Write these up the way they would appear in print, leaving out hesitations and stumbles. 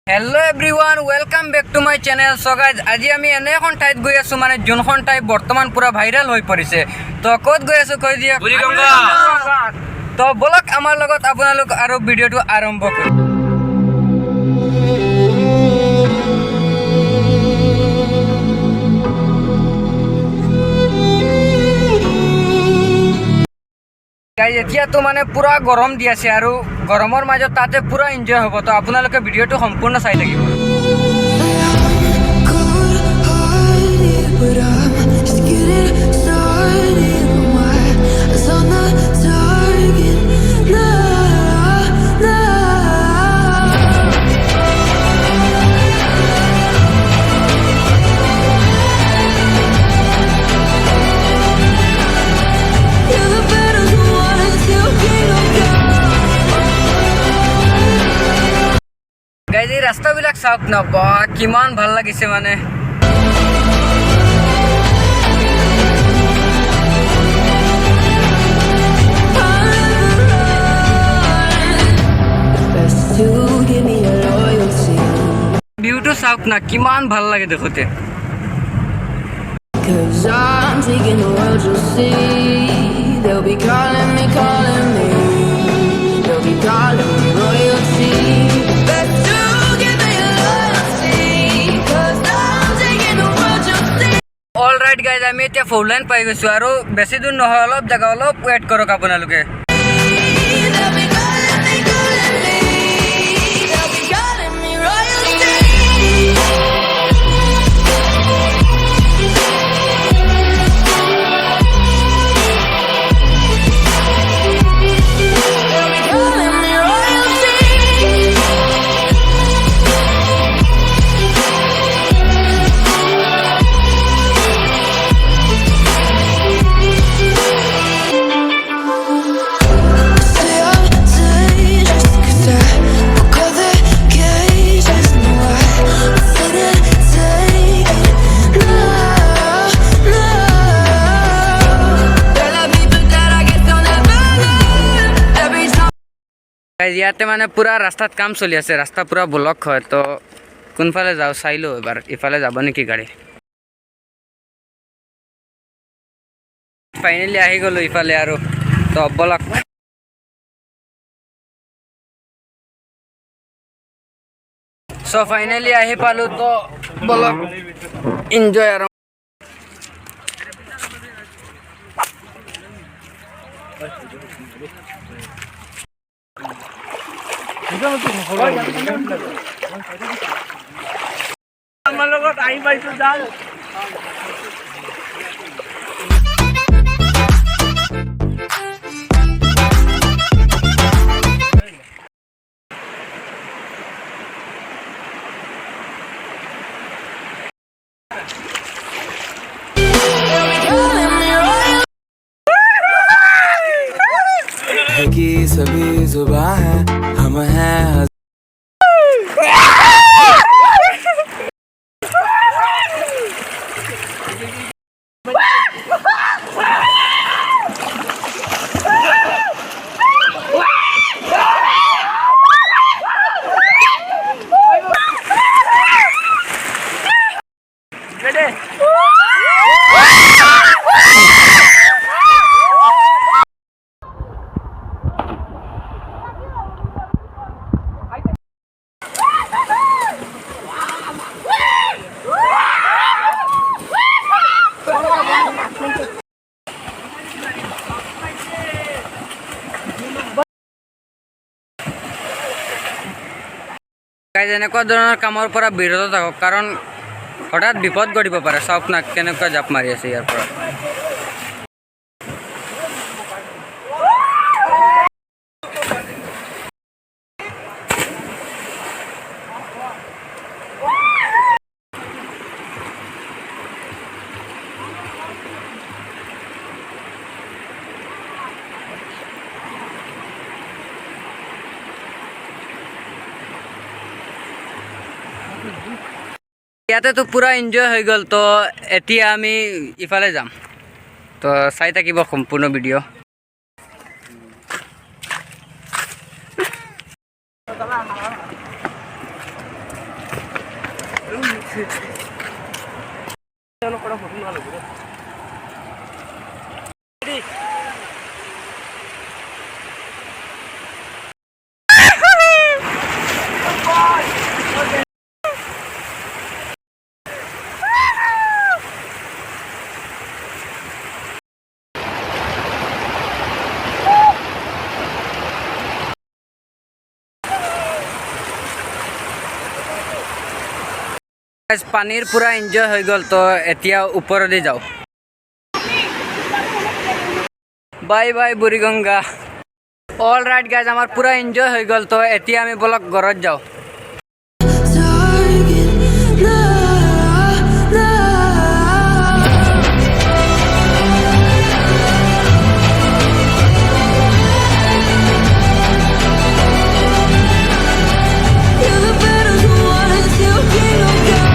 Hello everyone welcome back to my channel. So guys आज आम एने এখন ঠাইত গৈ আছো মানে যোনখন ঠাই বৰ্তমান পুৰা ভাইৰাল হৈ পৰিছে। তো ক'ত গৈ আছো কৈ দিয়া বুৰিগঙ্গা। তো বলক আমাৰ লগত আপোনালোক আৰু ভিডিঅ'টো আৰম্ভ কৰো। गाइज এতিয়া তো মানে পুৰা গৰম দি আছে আৰু গৰমৰ মাজত তাতে পুৰা এনজয় হ'ব। তো আপোনালোকে ভিডিঅ'টো সম্পূৰ্ণ চাই থাকিব। But I'm just getting started. My eyes on the target. Nah, you're the better one until guys এই ৰাস্তাবিলাক চাওক না, বা কিমান ভাল লাগিছে মানে। ভিউটো চাওক না, কিমান ভাল লাগে দেখোতে। Cause I'm taking the world, you'll see. They'll be calling me. They'll be calling me royalty. Best to give me your loyalty. Cause I'm taking the world, you'll see. All right guys, আমি এতিয়া four line পাই গৈছোঁ আৰু বেছি দূৰ নহয়, অলপ জেগা অলপ ৱেইট কৰক আপোনালোকে। They'll be calling me. They'll be calling me royalty. ইয়াতে মানে পুৰা ৰাস্তাত কাম চলি আছে, ৰাস্তা পুৰা ব্লক হয়। তো কোনফালে যাওঁ চাই লওঁ এবাৰ, ইফালে যাব নেকি গাড়ী। ফাইনেলি আহি গ'লো ইফালে আৰু, তো বলক। চ' ফাইনেলি আহি পালোঁ, তো বলক এনজয় আৰু। আমাৰ লগত আহি পাইছোঁ যাম। की सभी जुबां है हम हैं। গাইজ এনেকুৱা ধৰণৰ কামৰ পৰা বিৰত থাকক, কাৰণ হঠাৎ বিপদ ঘটিব পাৰে। চাওক না কেনেকুৱা জাপ মাৰি আছে ইয়াৰ পৰা। ইয়াতে তো পুৰা এনজয় হৈ গ'ল। তো এতিয়া আমি ইফালে যাম, তো চাই থাকিব সম্পূৰ্ণ ভিডিঅ'। পানীৰ পুৰা এনজয় হৈ গ'ল তো এতিয়া ওপৰলৈ যাওঁ bye bye Buriganga all right guys আমাৰ পুৰা এনজয় হৈ গ'ল তো এতিয়া আমি বলক ঘৰত যাওঁ Target, no, no. You're the battle's won and still kingdom come.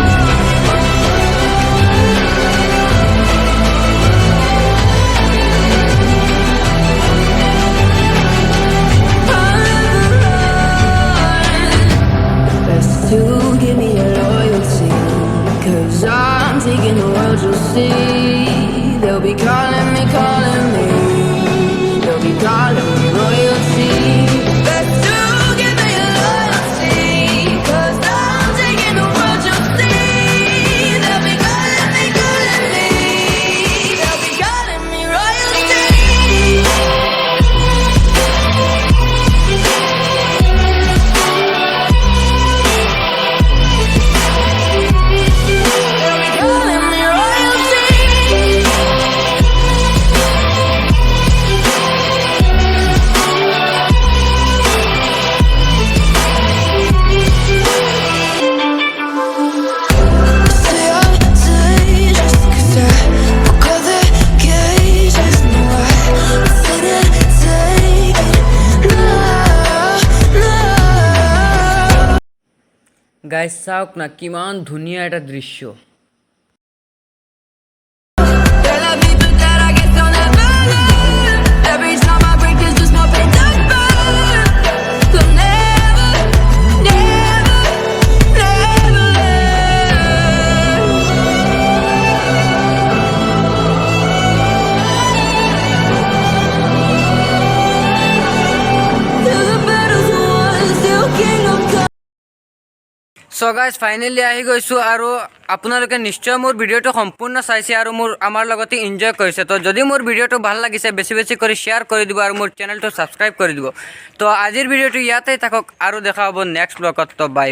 Best to give me your loyalty, 'cause I'm taking the world, you'll see. They'll be calling me, they'll be calling me royalty. Best to give me your loyalty, 'cause I'm taking the world, you'll see. They'll be calling me, they'll be calling me royalty. They'll be calling me royalty. Say I'm dangerous 'cause I broke all the cages. No, I didn't take it. No, no. Guys চাওক না কিমান ধুনীয়া এটা দৃশ্য Girl, I be the that I guess I'll never learn. Every time I break, there's just more pain to burn. So never, never, never learn. Till the battle's won, still kingdom come. So guys finally আহি গৈছোঁ আৰু আপোনালোকে নিশ্চয় মোৰ ভিডিঅ'টো সম্পূৰ্ণ চাইছে আৰু আমাৰ লগতে এনজয় কৰিছে তো যদি মোৰ ভিডিঅ'টো ভাল লাগিছে বেছি বেছি কৰি শ্বেয়াৰ কৰি দিব আৰু মোৰ চেনেলটো ছাবস্ক্ৰাইব কৰি দিব তো আজিৰ ভিডিঅ'টো ইয়াতেই থাকক আৰু দেখা হ'ব নেক্সট ব্লগত তো বাই বাই